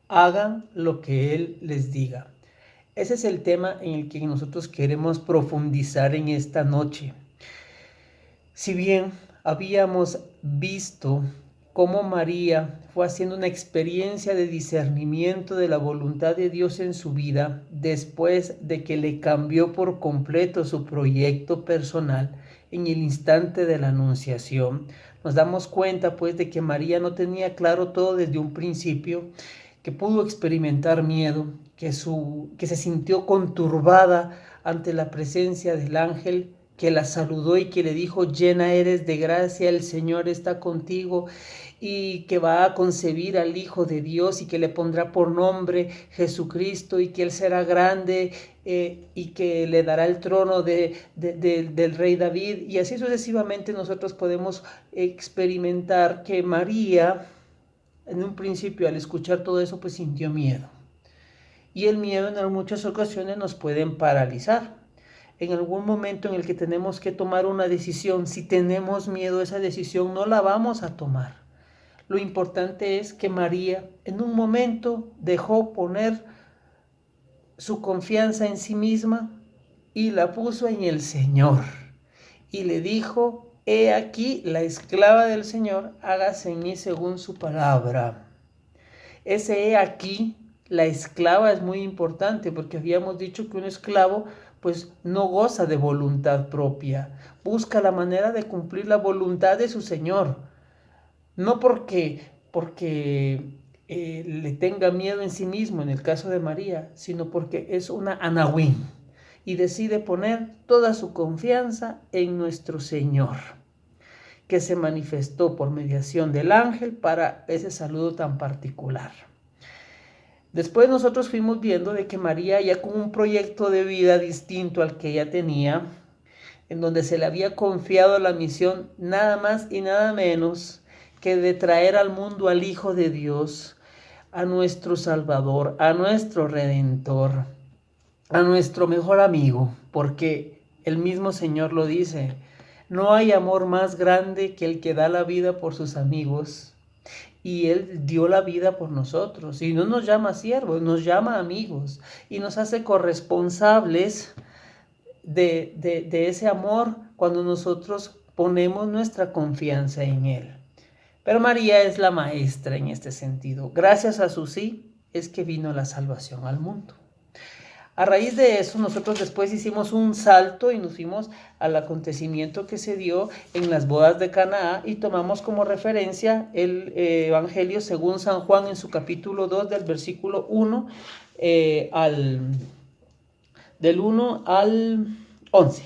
hagan lo que Él les diga. Ese es el tema en el que nosotros queremos profundizar en esta noche. Si bien habíamos visto cómo María fue haciendo una experiencia de discernimiento de la voluntad de Dios en su vida después de que le cambió por completo su proyecto personal en el instante de la anunciación, nos damos cuenta pues de que María no tenía claro todo desde un principio, que pudo experimentar miedo, que se sintió conturbada ante la presencia del ángel, que la saludó y que le dijo: llena eres de gracia, el Señor está contigo, y que va a concebir al Hijo de Dios y que le pondrá por nombre Jesucristo, y que Él será grande y que le dará el trono del rey David. Y así sucesivamente nosotros podemos experimentar que María en un principio, al escuchar todo eso, pues sintió miedo. Y el miedo en muchas ocasiones nos puede paralizar. En algún momento en el que tenemos que tomar una decisión, si tenemos miedo, esa decisión no la vamos a tomar. Lo importante es que María en un momento dejó poner su confianza en sí misma y la puso en el Señor. Y le dijo: he aquí la esclava del Señor, hágase en mí según su palabra. Ese he aquí la esclava es muy importante, porque habíamos dicho que un esclavo pues no goza de voluntad propia, busca la manera de cumplir la voluntad de su Señor, no porque le tenga miedo en sí mismo, en el caso de María, sino porque es una anahuín y decide poner toda su confianza en nuestro Señor, que se manifestó por mediación del ángel para ese saludo tan particular. Después nosotros fuimos viendo de que María, ya con un proyecto de vida distinto al que ella tenía, en donde se le había confiado la misión nada más y nada menos que de traer al mundo al Hijo de Dios, a nuestro Salvador, a nuestro Redentor, a nuestro mejor amigo, porque el mismo Señor lo dice: no hay amor más grande que el que da la vida por sus amigos. Y Él dio la vida por nosotros. Y no nos llama siervos, nos llama amigos. Y nos hace corresponsables de ese amor cuando nosotros ponemos nuestra confianza en Él. Pero María es la maestra en este sentido. Gracias a su sí es que vino la salvación al mundo. A raíz de eso, nosotros después hicimos un salto y nos fuimos al acontecimiento que se dio en las bodas de Canaá y tomamos como referencia el Evangelio según San Juan en su capítulo 2 del versículo 1 del 1 al 11.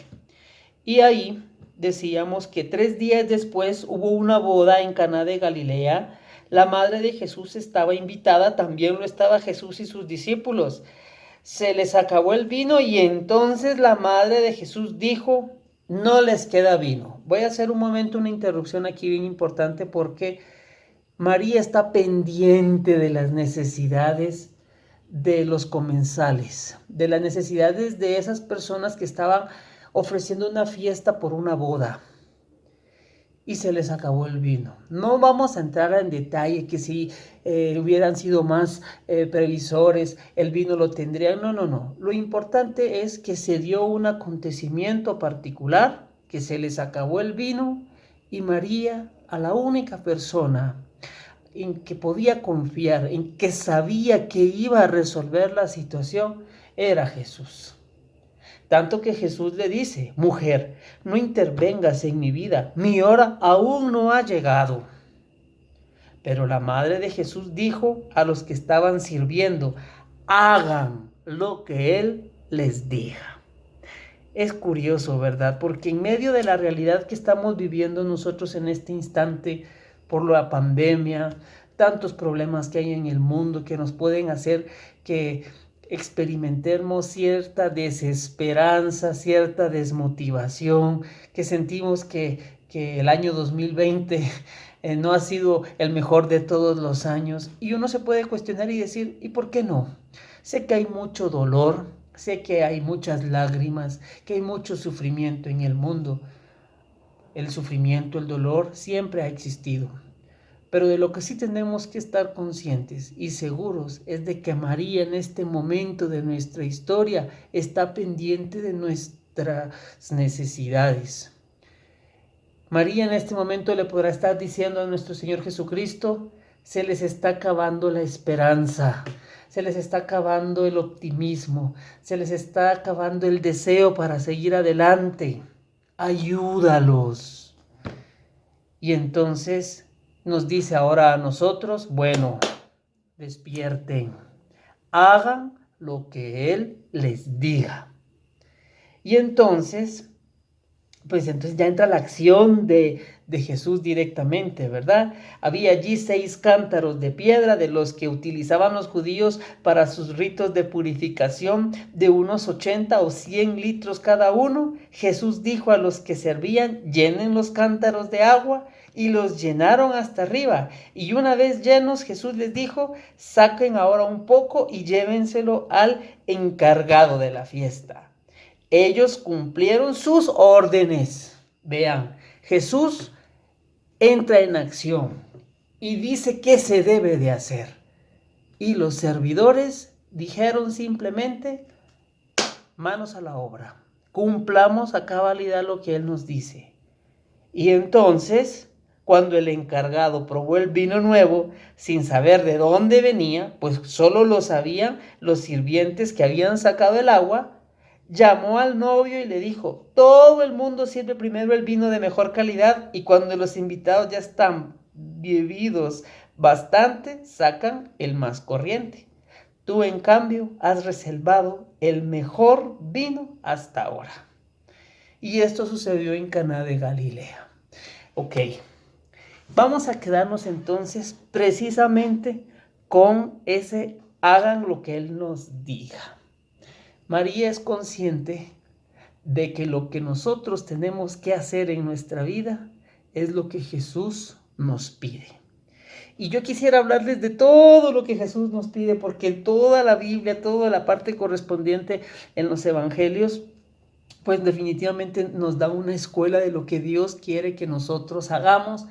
Y ahí decíamos que 3 días después hubo una boda en Caná de Galilea. La madre de Jesús estaba invitada, también lo estaba Jesús y sus discípulos. Se les acabó el vino y entonces la madre de Jesús dijo: no les queda vino. Voy a hacer un momento una interrupción aquí bien importante, porque María está pendiente de las necesidades de los comensales, de las necesidades de esas personas que estaban ofreciendo una fiesta por una boda. Y se les acabó el vino. No vamos a entrar en detalle que si hubieran sido más previsores, el vino lo tendrían. No. Lo importante es que se dio un acontecimiento particular, que se les acabó el vino, y María, a la única persona en que podía confiar, en que sabía que iba a resolver la situación, era Jesús. Tanto que Jesús le dice: mujer, no intervengas en mi vida, mi hora aún no ha llegado. Pero la madre de Jesús dijo a los que estaban sirviendo: hagan lo que Él les diga. Es curioso, ¿verdad? Porque en medio de la realidad que estamos viviendo nosotros en este instante, por la pandemia, tantos problemas que hay en el mundo que nos pueden hacer que experimentemos cierta desesperanza, cierta desmotivación, que sentimos que el año 2020 no ha sido el mejor de todos los años. Y uno se puede cuestionar y decir: ¿y por qué no? Sé que hay mucho dolor, sé que hay muchas lágrimas, que hay mucho sufrimiento en el mundo. El sufrimiento, el dolor siempre ha existido. Pero de lo que sí tenemos que estar conscientes y seguros es de que María en este momento de nuestra historia está pendiente de nuestras necesidades. María en este momento le podrá estar diciendo a nuestro Señor Jesucristo: se les está acabando la esperanza, se les está acabando el optimismo, se les está acabando el deseo para seguir adelante. Ayúdalos. Y entonces nos dice ahora a nosotros: bueno, despierten, hagan lo que Él les diga. Y entonces ya entra la acción de Jesús directamente, ¿verdad? Había allí 6 cántaros de piedra de los que utilizaban los judíos para sus ritos de purificación, de unos 80 o 100 litros cada uno. Jesús dijo a los que servían: llenen los cántaros de agua, y los llenaron hasta arriba. Y una vez llenos, Jesús les dijo: saquen ahora un poco y llévenselo al encargado de la fiesta. Ellos cumplieron sus órdenes. Vean, Jesús entra en acción y dice qué se debe de hacer. Y los servidores dijeron simplemente: manos a la obra, cumplamos a cabalidad lo que Él nos dice. Y entonces, cuando el encargado probó el vino nuevo, sin saber de dónde venía, pues solo lo sabían los sirvientes que habían sacado el agua, llamó al novio y le dijo: todo el mundo sirve primero el vino de mejor calidad, y cuando los invitados ya están bebidos bastante, sacan el más corriente. Tú, en cambio, has reservado el mejor vino hasta ahora. Y esto sucedió en Caná de Galilea. Ok, vamos a quedarnos entonces precisamente con ese: hagan lo que Él nos diga. María es consciente de que lo que nosotros tenemos que hacer en nuestra vida es lo que Jesús nos pide. Y yo quisiera hablarles de todo lo que Jesús nos pide, porque toda la Biblia, toda la parte correspondiente en los evangelios, pues definitivamente nos da una escuela de lo que Dios quiere que nosotros hagamos,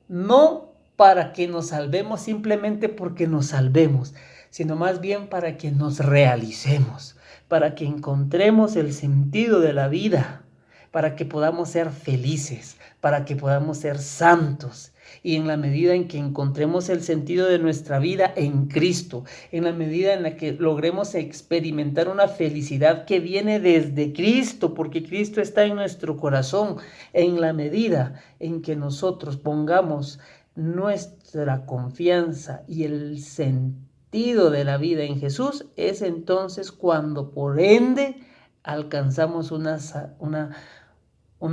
no para que nos salvemos simplemente porque nos salvemos, sino más bien para que nos realicemos, para que encontremos el sentido de la vida, para que podamos ser felices, para que podamos ser santos. Y en la medida en que encontremos el sentido de nuestra vida en Cristo, en la medida en la que logremos experimentar una felicidad que viene desde Cristo, porque Cristo está en nuestro corazón, en la medida en que nosotros pongamos nuestra confianza y el sentido de la vida en Jesús, es entonces cuando por ende alcanzamos una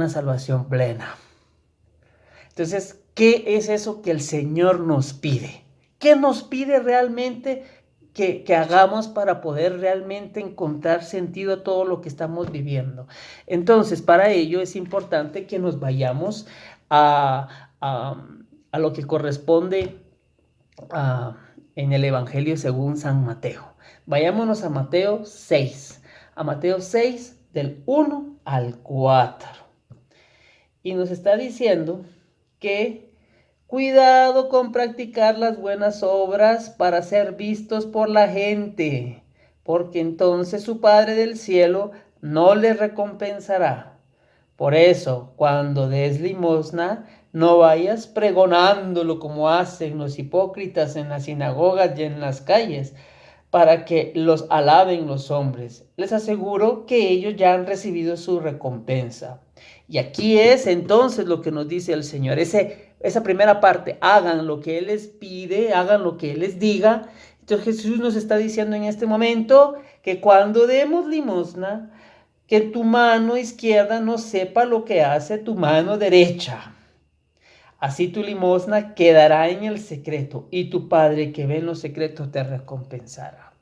salvación plena. Entonces, ¿qué es eso que el Señor nos pide? ¿Qué nos pide realmente que hagamos para poder realmente encontrar sentido a todo lo que estamos viviendo? Entonces, para ello es importante que nos vayamos a lo que corresponde en el Evangelio según San Mateo. Vayámonos a Mateo 6. A Mateo 6, del 1 al 4. Y nos está diciendo que cuidado con practicar las buenas obras para ser vistos por la gente, porque entonces su Padre del cielo no les recompensará. Por eso, cuando des limosna, no vayas pregonándolo como hacen los hipócritas en las sinagogas y en las calles, para que los alaben los hombres. Les aseguro que ellos ya han recibido su recompensa. Y aquí es entonces lo que nos dice el Señor, esa primera parte: hagan lo que Él les pide, hagan lo que Él les diga. Entonces Jesús nos está diciendo en este momento que cuando demos limosna, que tu mano izquierda no sepa lo que hace tu mano derecha. Así tu limosna quedará en el secreto, y tu Padre que ve en los secretos te recompensará.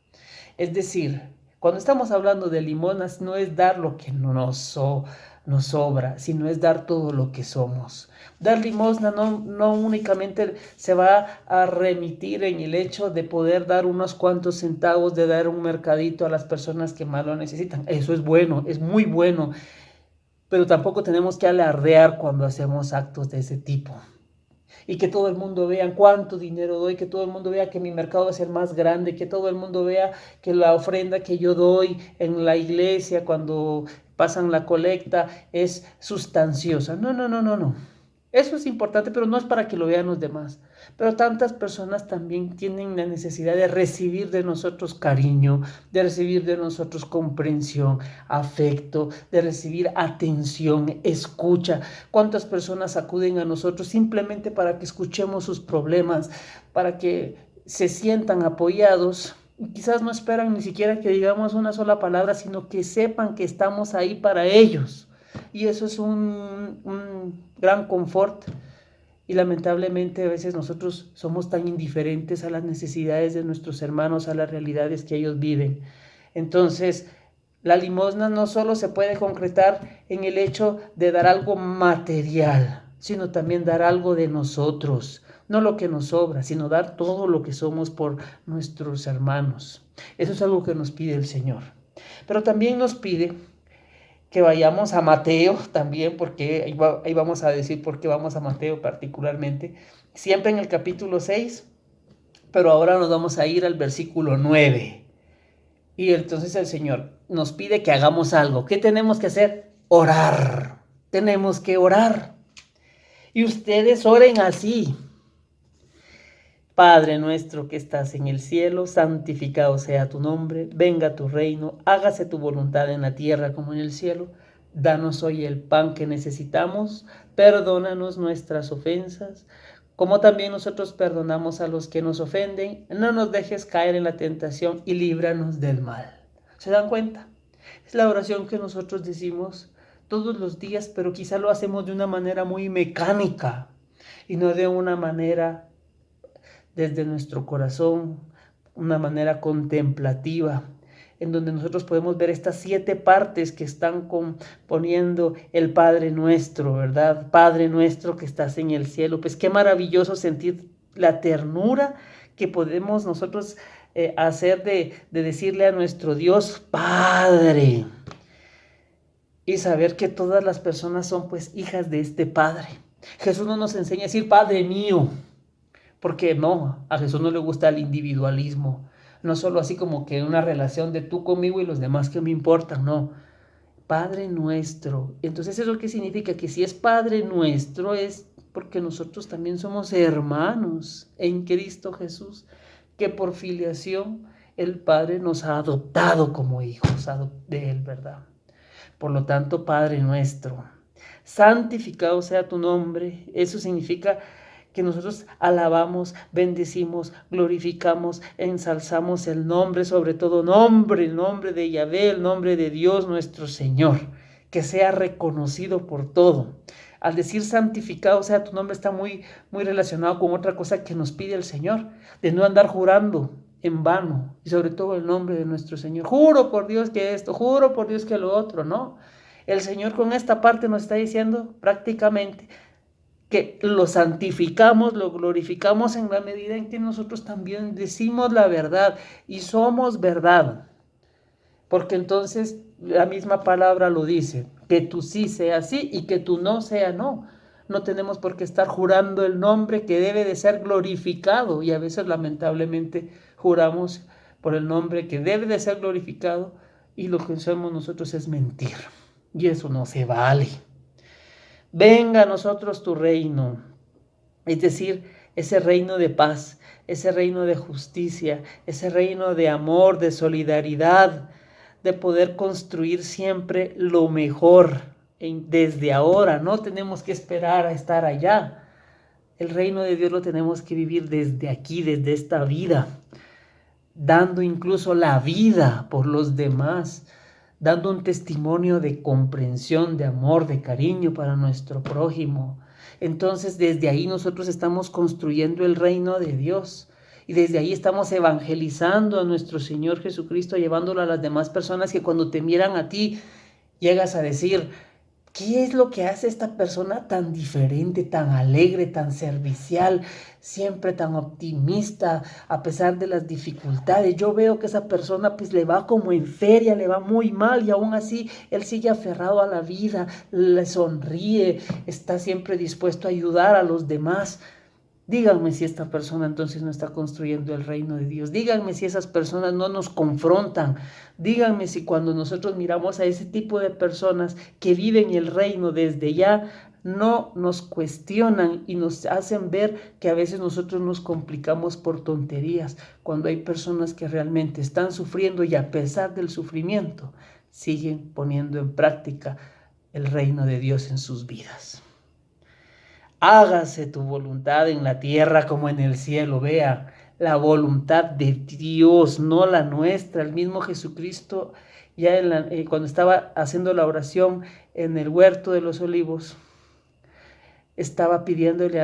Es decir, cuando estamos hablando de limosnas, no es dar lo que nos sobra, sino es dar todo lo que somos. Dar limosna no únicamente se va a remitir en el hecho de poder dar unos cuantos centavos, de dar un mercadito a las personas que más lo necesitan. Eso es bueno, es muy bueno, pero tampoco tenemos que alardear cuando hacemos actos de ese tipo. Y que todo el mundo vea cuánto dinero doy, que todo el mundo vea que mi mercado es el más grande, que todo el mundo vea que la ofrenda que yo doy en la iglesia cuando pasan la colecta es sustanciosa. No, no, no, no, no. Eso es importante, pero no es para que lo vean los demás. Pero tantas personas también tienen la necesidad de recibir de nosotros cariño, de recibir de nosotros comprensión, afecto, de recibir atención, escucha. ¿Cuántas personas acuden a nosotros simplemente para que escuchemos sus problemas, para que se sientan apoyados? Y quizás no esperan ni siquiera que digamos una sola palabra, sino que sepan que estamos ahí para ellos. Y eso es un gran confort. Y lamentablemente a veces nosotros somos tan indiferentes a las necesidades de nuestros hermanos, a las realidades que ellos viven. Entonces, la limosna no solo se puede concretar en el hecho de dar algo material, sino también dar algo de nosotros. No lo que nos sobra, sino dar todo lo que somos por nuestros hermanos. Eso es algo que nos pide el Señor. Pero también nos pide que vayamos a Mateo también, porque ahí vamos a decir por qué vamos a Mateo particularmente, siempre en el capítulo 6, pero ahora nos vamos a ir al versículo 9. Y entonces el Señor nos pide que hagamos algo. ¿Qué tenemos que hacer? Orar. Tenemos que orar. Y ustedes oren así. Padre nuestro que estás en el cielo, santificado sea tu nombre, venga tu reino, hágase tu voluntad en la tierra como en el cielo. Danos hoy el pan que necesitamos, perdónanos nuestras ofensas, como también nosotros perdonamos a los que nos ofenden. No nos dejes caer en la tentación y líbranos del mal. ¿Se dan cuenta? Es la oración que nosotros decimos todos los días, pero quizá lo hacemos de una manera muy mecánica y no de una manera desde nuestro corazón, una manera contemplativa, en donde nosotros podemos ver estas 7 partes que están componiendo el Padre Nuestro, ¿verdad? Padre Nuestro que estás en el cielo. Pues qué maravilloso sentir la ternura que podemos nosotros hacer de decirle a nuestro Dios, Padre. Y saber que todas las personas son pues hijas de este Padre. Jesús no nos enseña a decir, Padre mío, porque no, a Jesús no le gusta el individualismo, no solo así como que una relación de tú conmigo y los demás que me importan, no. Padre nuestro. Entonces, ¿eso qué significa? Que si es Padre nuestro es porque nosotros también somos hermanos en Cristo Jesús, que por filiación el Padre nos ha adoptado como hijos de Él, ¿verdad? Por lo tanto, Padre nuestro, santificado sea tu nombre. Eso significa que nosotros alabamos, bendecimos, glorificamos, ensalzamos el nombre, sobre todo nombre, el nombre de Yahvé, el nombre de Dios nuestro Señor, que sea reconocido por todo. Al decir santificado sea tu nombre está muy relacionado con otra cosa que nos pide el Señor, de no andar jurando en vano, y sobre todo el nombre de nuestro Señor. Juro por Dios que esto, juro por Dios que lo otro, ¿no? El Señor con esta parte nos está diciendo prácticamente que lo santificamos, lo glorificamos en la medida en que nosotros también decimos la verdad y somos verdad. Porque entonces la misma palabra lo dice, que tú sí sea sí y que tú no sea no. No tenemos por qué estar jurando el nombre que debe de ser glorificado y a veces lamentablemente juramos por el nombre que debe de ser glorificado y lo que hacemos nosotros es mentir. Y eso no se vale. Venga a nosotros tu reino, es decir, ese reino de paz, ese reino de justicia, ese reino de amor, de solidaridad, de poder construir siempre lo mejor desde ahora. No tenemos que esperar a estar allá. El reino de Dios lo tenemos que vivir desde aquí, desde esta vida, dando incluso la vida por los demás, dando un testimonio de comprensión, de amor, de cariño para nuestro prójimo. Entonces desde ahí nosotros estamos construyendo el reino de Dios y desde ahí estamos evangelizando a nuestro Señor Jesucristo, llevándolo a las demás personas que cuando te miran a ti llegas a decir, ¿qué es lo que hace esta persona tan diferente, tan alegre, tan servicial, siempre tan optimista a pesar de las dificultades? Yo veo que esa persona pues le va como en feria, le va muy mal y aún así él sigue aferrado a la vida, le sonríe, está siempre dispuesto a ayudar a los demás. Díganme si esta persona entonces no está construyendo el reino de Dios. Díganme si esas personas no nos confrontan. Díganme si cuando nosotros miramos a ese tipo de personas que viven el reino desde ya, no nos cuestionan y nos hacen ver que a veces nosotros nos complicamos por tonterías, cuando hay personas que realmente están sufriendo y a pesar del sufrimiento siguen poniendo en práctica el reino de Dios en sus vidas. Hágase tu voluntad en la tierra como en el cielo. Vea, la voluntad de Dios, no la nuestra. El mismo Jesucristo, ya cuando estaba haciendo la oración en el huerto de los olivos, estaba pidiéndole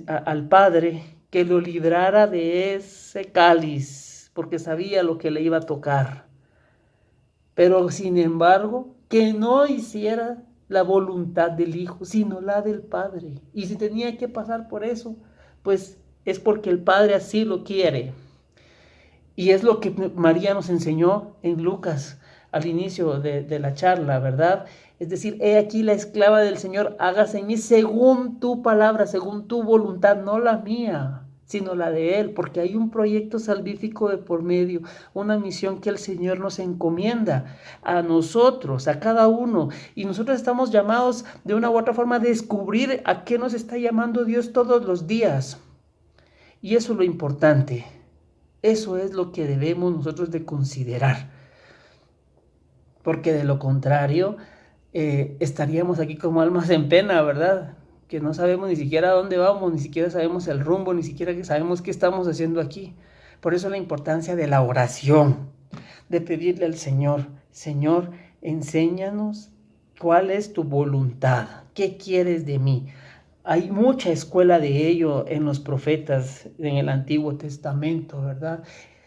al Padre que lo librara de ese cáliz, porque sabía lo que le iba a tocar. Pero sin embargo, que no hiciera la voluntad del Hijo, sino la del Padre. Y si tenía que pasar por eso, pues es porque el Padre así lo quiere. Y es lo que María nos enseñó en Lucas al inicio de la charla, ¿verdad? Es decir, he aquí la esclava del Señor, hágase en mí según tu palabra, según tu voluntad, no la mía, sino la de Él, porque hay un proyecto salvífico de por medio, una misión que el Señor nos encomienda a nosotros, a cada uno, y nosotros estamos llamados de una u otra forma a descubrir a qué nos está llamando Dios todos los días. Y eso es lo importante, eso es lo que debemos nosotros de considerar, porque de lo contrario estaríamos aquí como almas en pena, ¿verdad? Que no sabemos ni siquiera a dónde vamos, ni siquiera sabemos el rumbo, ni siquiera sabemos qué estamos haciendo aquí. Por eso la importancia de la oración, de pedirle al Señor, Señor, enséñanos cuál es tu voluntad, qué quieres de mí. Hay mucha escuela de ello en los profetas, en el Antiguo Testamento, ¿verdad?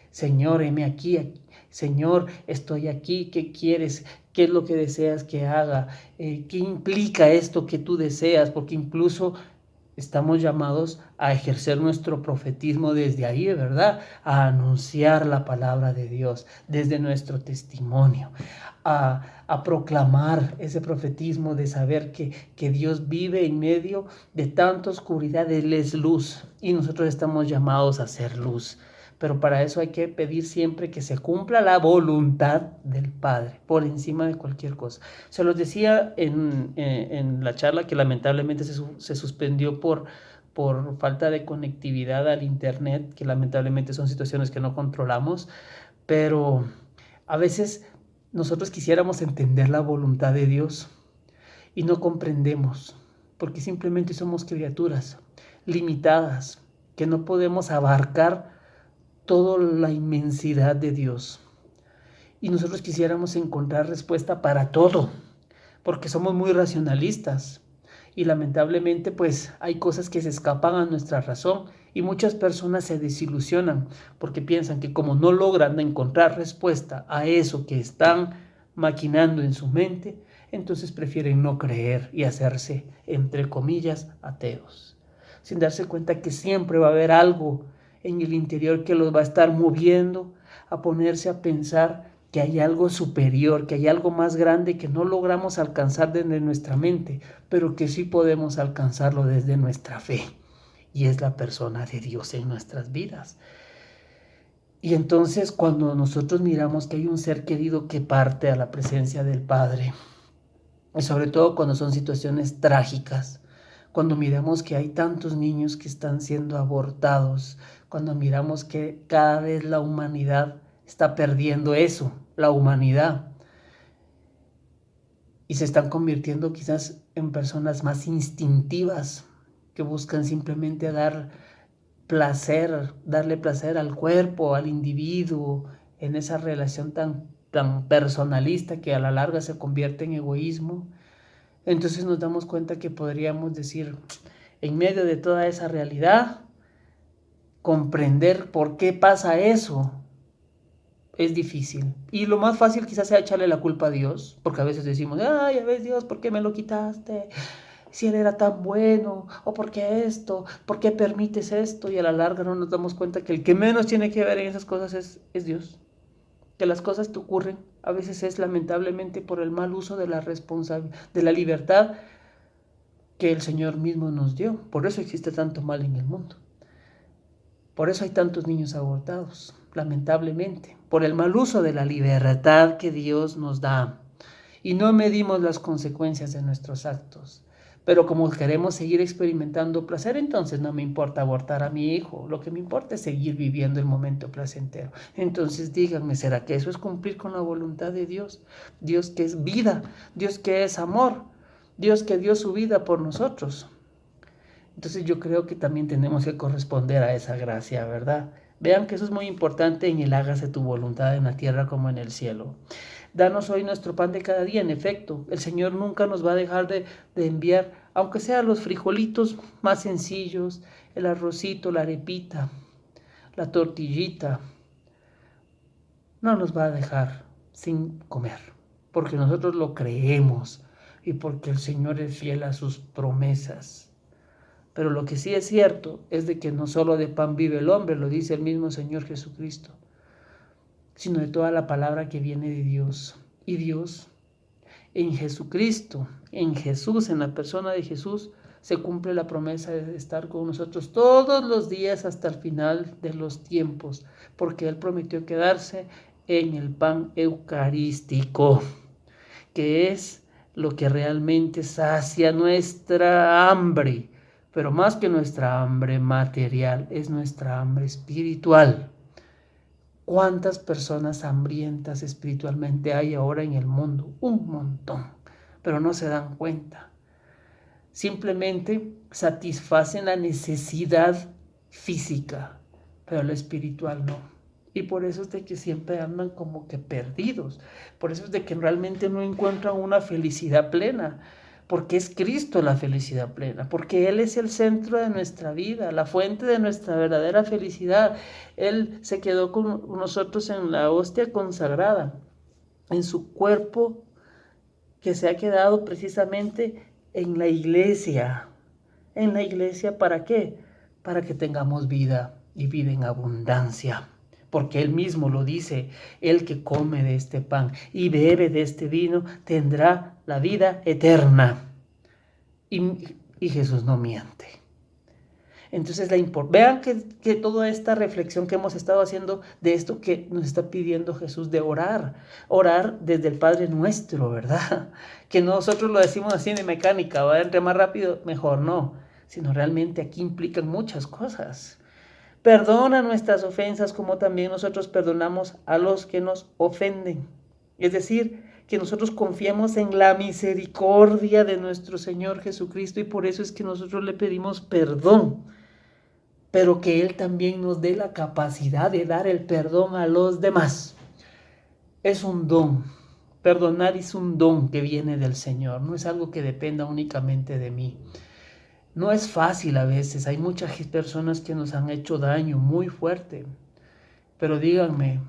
Señor, heme aquí, Señor, estoy aquí, ¿qué quieres? ¿Qué es lo que deseas que haga? ¿Qué implica esto que tú deseas? Porque incluso estamos llamados a ejercer nuestro profetismo desde ahí, ¿verdad? A anunciar la palabra de Dios desde nuestro testimonio, a proclamar ese profetismo de saber que Dios vive en medio de tanta oscuridad, Él es luz y nosotros estamos llamados a ser luz. Pero para eso hay que pedir siempre que se cumpla la voluntad del Padre, por encima de cualquier cosa. Se los decía en la charla que lamentablemente se suspendió por falta de conectividad al Internet, que lamentablemente son situaciones que no controlamos, pero a veces nosotros quisiéramos entender la voluntad de Dios y no comprendemos, porque simplemente somos criaturas limitadas, que no podemos abarcar toda la inmensidad de Dios. Y nosotros quisiéramos encontrar respuesta para todo, porque somos muy racionalistas. Y lamentablemente pues hay cosas que se escapan a nuestra razón y muchas personas se desilusionan porque piensan que como no logran encontrar respuesta a eso que están maquinando en su mente, entonces prefieren no creer y hacerse, entre comillas, ateos, sin darse cuenta que siempre va a haber algo en el interior que los va a estar moviendo a ponerse a pensar que hay algo superior, que hay algo más grande que no logramos alcanzar desde nuestra mente, pero que sí podemos alcanzarlo desde nuestra fe, y es la persona de Dios en nuestras vidas. Y entonces cuando nosotros miramos que hay un ser querido que parte a la presencia del Padre, y sobre todo cuando son situaciones trágicas, cuando miramos que hay tantos niños que están siendo abortados, cuando miramos que cada vez la humanidad está perdiendo eso, la humanidad, y se están convirtiendo quizás en personas más instintivas, que buscan simplemente darle placer al cuerpo, al individuo, en esa relación tan personalista que a la larga se convierte en egoísmo. Entonces nos damos cuenta que podríamos decir, en medio de toda esa realidad, comprender por qué pasa eso es difícil. Y lo más fácil quizás sea echarle la culpa a Dios, porque a veces decimos, ay, a ver Dios, ¿por qué me lo quitaste? Si Él era tan bueno, o por qué esto, por qué permites esto, y a la larga no nos damos cuenta que el que menos tiene que ver en esas cosas es Dios. Que las cosas que ocurren a veces es lamentablemente por el mal uso de de la libertad que el Señor mismo nos dio. Por eso existe tanto mal en el mundo. Por eso hay tantos niños abortados, lamentablemente, por el mal uso de la libertad que Dios nos da. Y no medimos las consecuencias de nuestros actos. Pero como queremos seguir experimentando placer, entonces no me importa abortar a mi hijo. Lo que me importa es seguir viviendo el momento placentero. Entonces díganme, ¿será que eso es cumplir con la voluntad de Dios? Dios que es vida, Dios que es amor, Dios que dio su vida por nosotros. Entonces yo creo que también tenemos que corresponder a esa gracia, ¿verdad? Vean que eso es muy importante en el hágase tu voluntad en la tierra como en el cielo. Danos hoy nuestro pan de cada día. En efecto, el Señor nunca nos va a dejar de enviar, aunque sean los frijolitos más sencillos, el arrocito, la arepita, la tortillita. No nos va a dejar sin comer, porque nosotros lo creemos y porque el Señor es fiel a sus promesas. Pero lo que sí es cierto es de que no solo de pan vive el hombre, lo dice el mismo Señor Jesucristo, sino de toda la palabra que viene de Dios. Y Dios, en Jesucristo, en Jesús, en la persona de Jesús, se cumple la promesa de estar con nosotros todos los días hasta el final de los tiempos, porque Él prometió quedarse en el pan eucarístico, que es lo que realmente sacia nuestra hambre, pero más que nuestra hambre material, es nuestra hambre espiritual. ¿Cuántas personas hambrientas espiritualmente hay ahora en el mundo? Un montón, pero no se dan cuenta. Simplemente satisfacen la necesidad física, pero la espiritual no. Y por eso es de que siempre andan como que perdidos. Por eso es de que realmente no encuentran una felicidad plena. Porque es Cristo la felicidad plena. Porque Él es el centro de nuestra vida, la fuente de nuestra verdadera felicidad. Él se quedó con nosotros en la hostia consagrada, en su cuerpo que se ha quedado precisamente en la iglesia. ¿En la iglesia para qué? Para que tengamos vida y vida en abundancia. Porque Él mismo lo dice, el que come de este pan y bebe de este vino tendrá la vida eterna. Y Jesús no miente. Entonces, vean que toda esta reflexión que hemos estado haciendo de esto que nos está pidiendo Jesús de orar desde el Padre Nuestro, ¿verdad? Que nosotros lo decimos así de mecánica, va entre más rápido, mejor no, sino realmente aquí implican muchas cosas. Perdona nuestras ofensas como también nosotros perdonamos a los que nos ofenden. Es decir, que nosotros confiemos en la misericordia de nuestro Señor Jesucristo y por eso es que nosotros le pedimos perdón, pero que Él también nos dé la capacidad de dar el perdón a los demás. Es un don. Perdonar es un don que viene del Señor, no es algo que dependa únicamente de mí. No es fácil a veces, hay muchas personas que nos han hecho daño muy fuerte, pero díganme,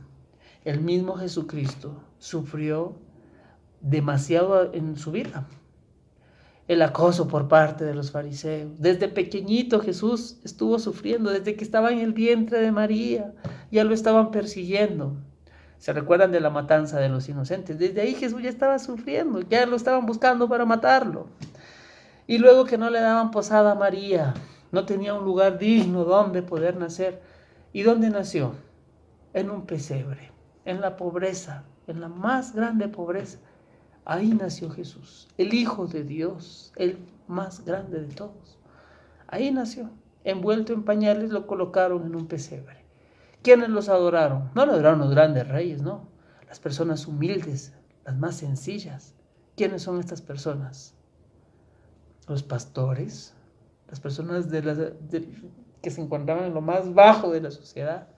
el mismo Jesucristo sufrió demasiado en su vida. El acoso por parte de los fariseos. Desde pequeñito Jesús estuvo sufriendo, desde que estaba en el vientre de María, ya lo estaban persiguiendo. ¿Se recuerdan de la matanza de los inocentes? Desde ahí Jesús ya estaba sufriendo, ya lo estaban buscando para matarlo. Y luego que no le daban posada a María, no tenía un lugar digno donde poder nacer. ¿Y dónde nació? En un pesebre, en la pobreza, en la más grande pobreza. Ahí nació Jesús, el Hijo de Dios, el más grande de todos. Ahí nació, envuelto en pañales, lo colocaron en un pesebre. ¿Quiénes los adoraron? No lo adoraron los grandes reyes, no. Las personas humildes, las más sencillas. ¿Quiénes son estas personas? Los pastores, las personas que se encontraban en lo más bajo de la sociedad.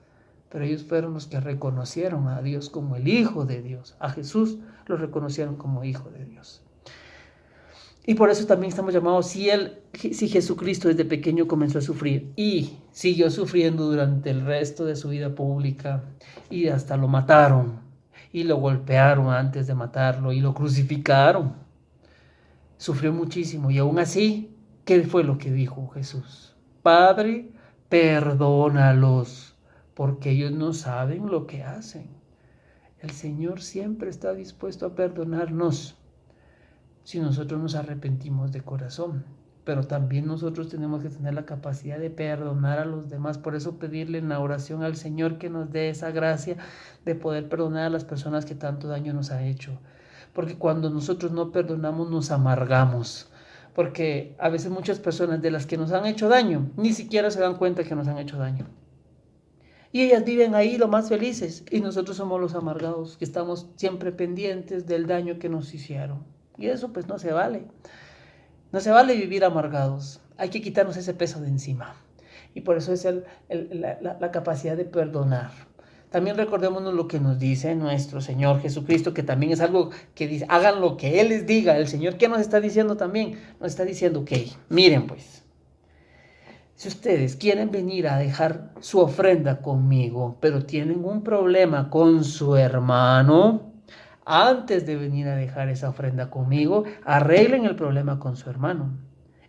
Pero ellos fueron los que reconocieron a Dios como el Hijo de Dios. A Jesús lo reconocieron como Hijo de Dios. Y por eso también estamos llamados, si Jesucristo desde pequeño comenzó a sufrir y siguió sufriendo durante el resto de su vida pública y hasta lo mataron y lo golpearon antes de matarlo y lo crucificaron. Sufrió muchísimo y aún así, ¿qué fue lo que dijo Jesús? Padre, perdónalos, porque ellos no saben lo que hacen. El Señor siempre está dispuesto a perdonarnos si nosotros nos arrepentimos de corazón. pero también nosotros tenemos que tener la capacidad de perdonar a los demás. Por eso pedirle en la oración al Señor que nos dé esa gracia de poder perdonar a las personas que tanto daño nos han hecho. Porque cuando nosotros no perdonamos nos amargamos. Porque a veces muchas personas de las que nos han hecho daño ni siquiera se dan cuenta que nos han hecho daño. Y ellas viven ahí lo más felices y nosotros somos los amargados que estamos siempre pendientes del daño que nos hicieron. Y eso pues no se vale. No se vale vivir amargados. Hay que quitarnos ese peso de encima. Y por eso es la capacidad de perdonar. También recordémonos lo que nos dice nuestro Señor Jesucristo, que también es algo que dice, hagan lo que Él les diga. El Señor, ¿qué nos está diciendo también? Nos está diciendo, ok, miren pues, si ustedes quieren venir a dejar su ofrenda conmigo, pero tienen un problema con su hermano, antes de venir a dejar esa ofrenda conmigo, arreglen el problema con su hermano.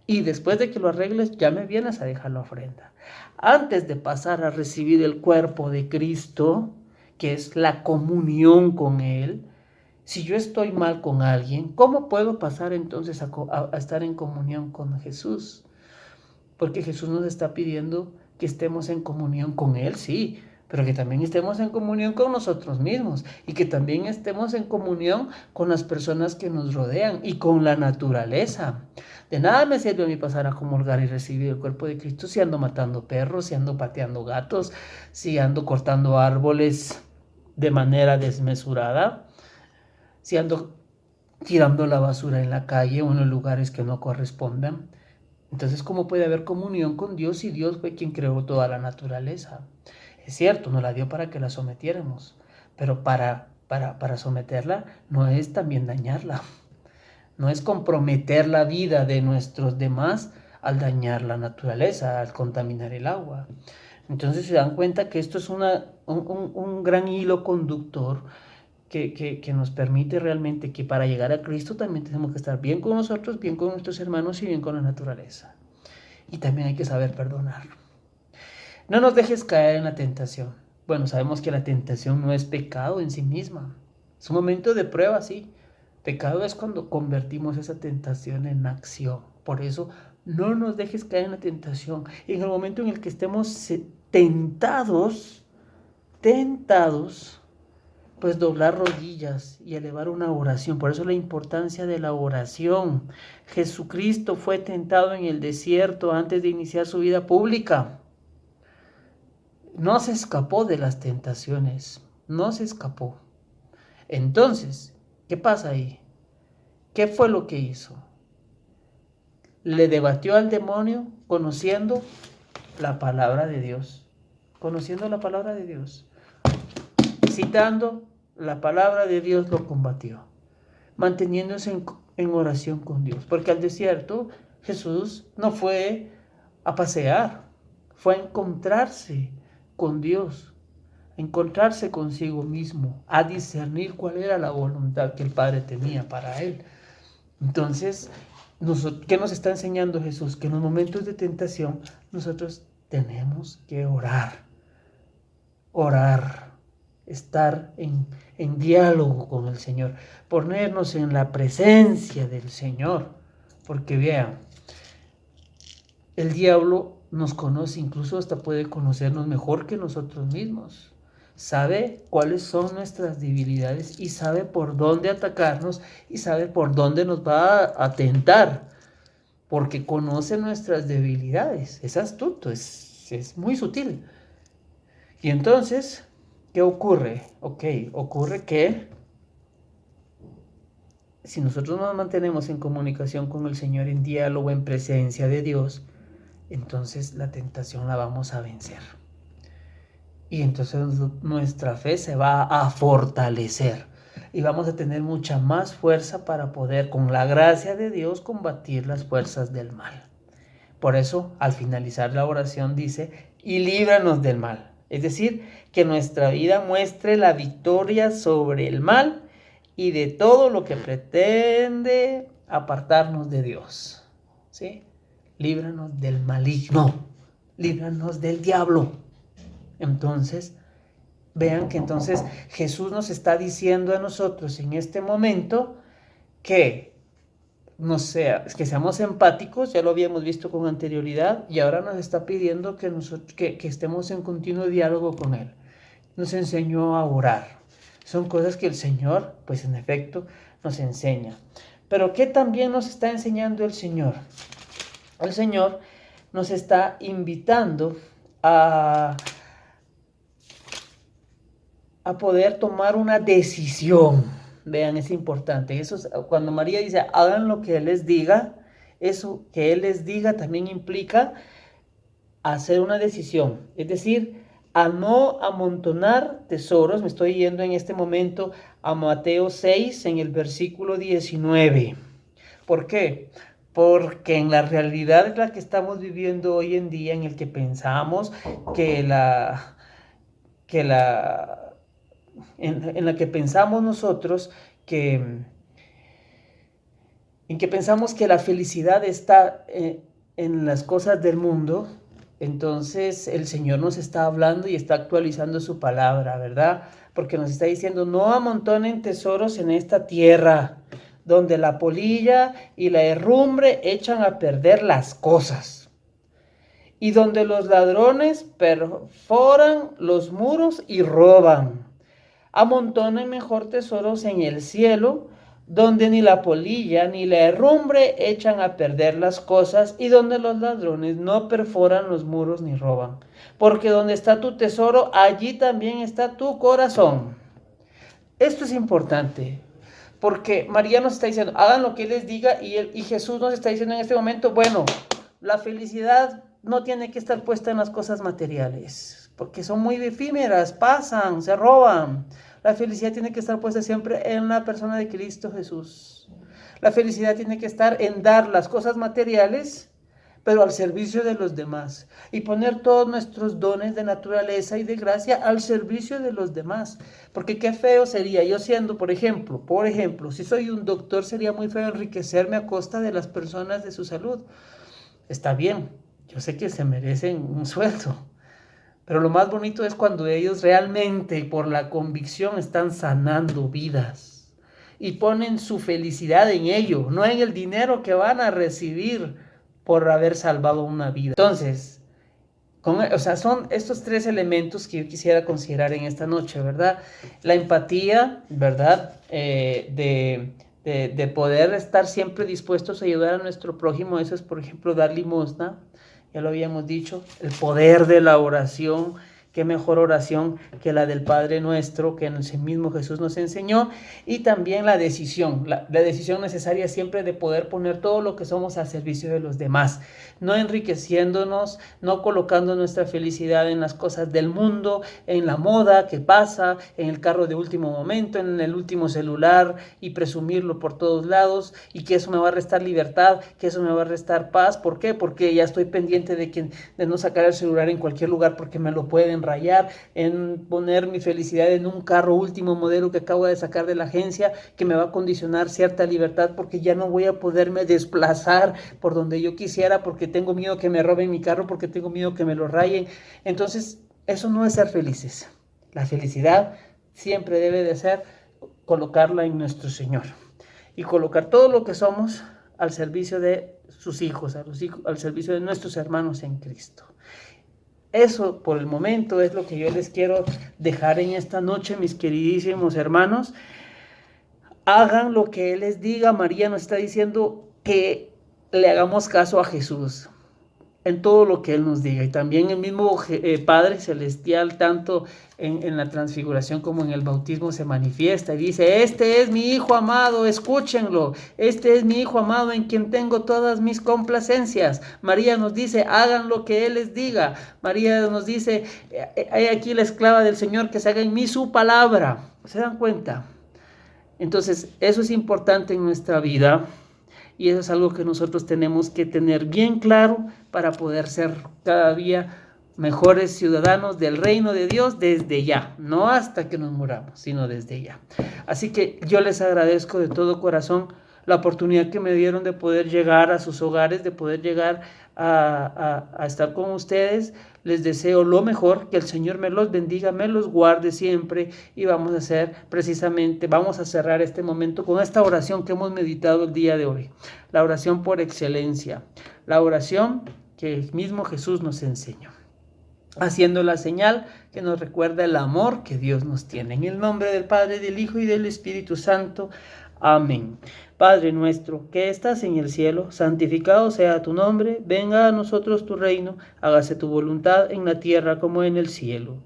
Y después de que lo arregles, ya me vienes a dejar la ofrenda. Antes de pasar a recibir el cuerpo de Cristo, que es la comunión con Él, si yo estoy mal con alguien, ¿cómo puedo pasar entonces a estar en comunión con Jesús? Porque Jesús nos está pidiendo que estemos en comunión con Él, sí, pero que también estemos en comunión con nosotros mismos y que también estemos en comunión con las personas que nos rodean y con la naturaleza. De nada me sirve a mí pasar a comulgar y recibir el cuerpo de Cristo si ando matando perros, si ando pateando gatos, si ando cortando árboles de manera desmesurada, si ando tirando la basura en la calle o en los lugares que no correspondan. Entonces, ¿cómo puede haber comunión con Dios si Dios fue quien creó toda la naturaleza? Es cierto, nos la dio para que la sometiéramos, pero para someterla no es también dañarla, no es comprometer la vida de nuestros demás al dañar la naturaleza, al contaminar el agua. Entonces se dan cuenta que esto es un gran hilo conductor que nos permite realmente que para llegar a Cristo también tenemos que estar bien con nosotros, bien con nuestros hermanos y bien con la naturaleza. Y también hay que saber perdonar. No nos dejes caer en la tentación. Bueno, sabemos que la tentación no es pecado en sí misma. Es un momento de prueba, sí. Pecado es cuando convertimos esa tentación en acción. Por eso, no nos dejes caer en la tentación. En el momento en el que estemos tentados, pues doblar rodillas y elevar una oración. Por eso la importancia de la oración. Jesucristo fue tentado en el desierto antes de iniciar su vida pública. No se escapó de las tentaciones, no se escapó. Entonces, ¿qué pasa ahí? ¿Qué fue lo que hizo? Le debatió al demonio conociendo la palabra de Dios. Conociendo la palabra de Dios. Citando la palabra de Dios lo combatió. Manteniéndose en oración con Dios. Porque al desierto Jesús no fue a pasear, fue a encontrarse con Dios, a encontrarse consigo mismo, a discernir cuál era la voluntad que el Padre tenía para él. Entonces, ¿qué nos está enseñando Jesús? Que en los momentos de tentación nosotros tenemos que orar, estar en diálogo con el Señor, ponernos en la presencia del Señor, porque vean, el diablo nos conoce, incluso hasta puede conocernos mejor que nosotros mismos. Sabe cuáles son nuestras debilidades y sabe por dónde atacarnos y sabe por dónde nos va a tentar, porque conoce nuestras debilidades. Es astuto, es muy sutil. Y entonces, ¿qué ocurre? Ocurre que si nosotros nos mantenemos en comunicación con el Señor, en diálogo, en presencia de Dios, entonces la tentación la vamos a vencer. Y entonces nuestra fe se va a fortalecer y vamos a tener mucha más fuerza para poder, con la gracia de Dios, combatir las fuerzas del mal. Por eso, al finalizar la oración dice, y líbranos del mal. Es decir, que nuestra vida muestre la victoria sobre el mal y de todo lo que pretende apartarnos de Dios. ¿Sí? Líbranos del maligno, líbranos del diablo. Entonces, vean que entonces Jesús nos está diciendo a nosotros en este momento que no sea, es que seamos empáticos, ya lo habíamos visto con anterioridad, y ahora nos está pidiendo que, nosotros, que estemos en continuo diálogo con Él. Nos enseñó a orar. Son cosas que el Señor, pues en efecto, nos enseña. Pero ¿qué también nos está enseñando el Señor? El Señor nos está invitando a poder tomar una decisión. Vean, es importante. Eso es, cuando María dice, hagan lo que Él les diga, eso que Él les diga también implica hacer una decisión. Es decir, a no amontonar tesoros. Me estoy yendo en este momento a Mateo 6, en el versículo 19. ¿Por qué? Porque en la realidad es la que estamos viviendo hoy en día, en el que pensamos que en la que pensamos nosotros en que pensamos que la felicidad está en las cosas del mundo. Entonces el Señor nos está hablando y está actualizando su palabra, ¿verdad? Porque nos está diciendo, no amontonen tesoros en esta tierra, donde la polilla y la herrumbre echan a perder las cosas, y donde los ladrones perforan los muros y roban. Amontonen mejor tesoros en el cielo, donde ni la polilla ni la herrumbre echan a perder las cosas, y donde los ladrones no perforan los muros ni roban. Porque donde está tu tesoro, allí también está tu corazón. Esto es importante, porque María nos está diciendo, hagan lo que Él les diga, y Jesús nos está diciendo en este momento, bueno, la felicidad no tiene que estar puesta en las cosas materiales, porque son muy efímeras, pasan, se roban. La felicidad tiene que estar puesta siempre en la persona de Cristo Jesús. La felicidad tiene que estar en dar las cosas materiales, pero al servicio de los demás, y poner todos nuestros dones de naturaleza y de gracia al servicio de los demás. Porque qué feo sería yo siendo, por ejemplo, si soy un doctor, sería muy feo enriquecerme a costa de las personas, de su salud. Está bien, yo sé que se merecen un sueldo, pero lo más bonito es cuando ellos realmente, por la convicción, están sanando vidas y ponen su felicidad en ello, no en el dinero que van a recibir por haber salvado una vida. Entonces, son estos tres elementos que yo quisiera considerar en esta noche, ¿verdad? La empatía, ¿verdad? De poder estar siempre dispuestos a ayudar a nuestro prójimo. Eso es, por ejemplo, dar limosna. Ya lo habíamos dicho, el poder de la oración. Qué mejor oración que la del Padre Nuestro, que en el mismo Jesús nos enseñó. Y también la decisión necesaria siempre de poder poner todo lo que somos al servicio de los demás, no enriqueciéndonos, no colocando nuestra felicidad en las cosas del mundo, en la moda que pasa, en el carro de último momento, en el último celular, y presumirlo por todos lados, y que eso me va a restar libertad, que eso me va a restar paz. ¿Por qué? Porque ya estoy pendiente de no sacar el celular en cualquier lugar porque me lo pueden rayar, en poner mi felicidad en un carro último modelo que acabo de sacar de la agencia, que me va a condicionar cierta libertad porque ya no voy a poderme desplazar por donde yo quisiera, porque tengo miedo que me roben mi carro, porque tengo miedo que me lo rayen. Entonces, eso no es ser felices. La felicidad siempre debe de ser colocarla en nuestro Señor y colocar todo lo que somos al servicio de sus hijos, al servicio de nuestros hermanos en Cristo. Eso por el momento es lo que yo les quiero dejar en esta noche, mis queridísimos hermanos. Hagan lo que Él les diga. María nos está diciendo que le hagamos caso a Jesús en todo lo que Él nos diga. Y también el mismo Padre Celestial, tanto en la transfiguración como en el bautismo, se manifiesta y dice, este es mi Hijo amado, escúchenlo, este es mi Hijo amado en quien tengo todas mis complacencias. María nos dice, hagan lo que Él les diga. María nos dice, hay aquí la esclava del Señor, que se haga en mí su palabra. ¿Se dan cuenta? Entonces, eso es importante en nuestra vida. Y eso es algo que nosotros tenemos que tener bien claro para poder ser cada día mejores ciudadanos del reino de Dios desde ya, no hasta que nos muramos, sino desde ya. Así que yo les agradezco de todo corazón la oportunidad que me dieron de poder llegar a sus hogares, de poder llegar a estar con ustedes. Les deseo lo mejor, que el Señor me los bendiga, me los guarde siempre, y vamos a cerrar este momento con esta oración que hemos meditado el día de hoy, la oración por excelencia, la oración que el mismo Jesús nos enseñó, haciendo la señal que nos recuerda el amor que Dios nos tiene. En el nombre del Padre, del Hijo y del Espíritu Santo. Amén. Padre nuestro, que estás en el cielo, santificado sea tu nombre, venga a nosotros tu reino, hágase tu voluntad en la tierra como en el cielo.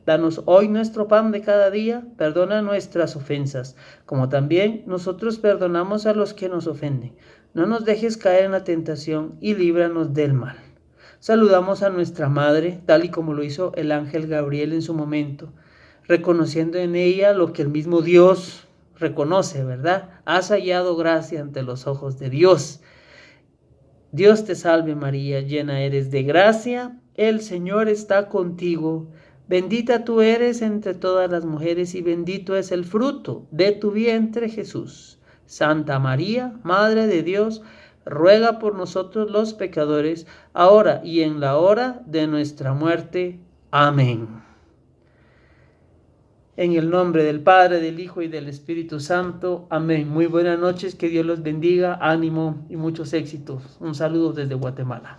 Danos hoy nuestro pan de cada día, perdona nuestras ofensas, como también nosotros perdonamos a los que nos ofenden. No nos dejes caer en la tentación y líbranos del mal. Saludamos a nuestra Madre, tal y como lo hizo el ángel Gabriel en su momento, reconociendo en ella lo que el mismo Dios reconoce, ¿verdad? Has hallado gracia ante los ojos de Dios. Dios te salve María, llena eres de gracia, el Señor está contigo. Bendita tú eres entre todas las mujeres y bendito es el fruto de tu vientre, Jesús. Santa María, Madre de Dios, ruega por nosotros los pecadores, ahora y en la hora de nuestra muerte. Amén. En el nombre del Padre, del Hijo y del Espíritu Santo. Amén. Muy buenas noches, que Dios los bendiga, ánimo y muchos éxitos. Un saludo desde Guatemala.